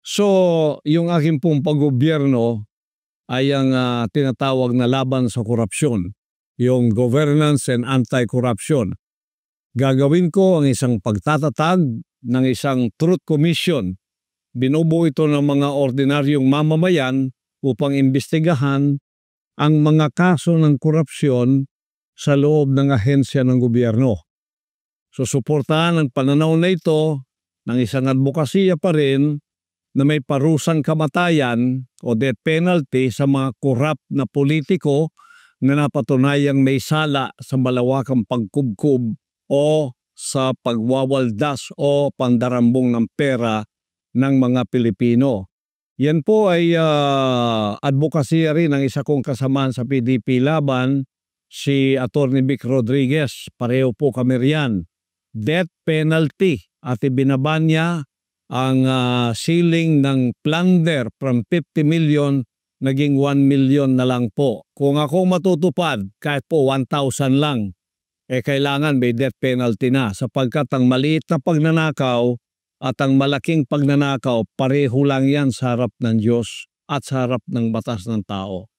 So, yung aking pong paggobyerno ay ang tinatawag na laban sa korupsyon, yung governance and anti-corruption. Gagawin ko ang isang pagtatatag ng isang truth commission. Binubuo ito ng mga ordinaryong mamamayan upang imbestigahan ang mga kaso ng korupsyon sa loob ng ahensya ng gobyerno. Susuportahan ang pananaw na ito ng isang advokasya pa rin na may parusang kamatayan o death penalty sa mga korap na politiko na napatunayang may sala sa malawakang pagkubkob o sa pagwawaldas o pandarambong ng pera ng mga Pilipino. Yan po ay advokasya rin ng isa kong kasamahan sa PDP Laban, si Atty. Vic Rodriguez. Pareho po kami riyan. Death penalty at ibinaban niya ang ceiling ng plunder from 50 million naging 1 million na lang po. Kung ako matutupad, kahit po 1,000 lang, kailangan may death penalty na sapagkat ang maliit na pagnanakaw at ang malaking pagnanakaw pareho lang yan sa harap ng Diyos at sa harap ng batas ng tao.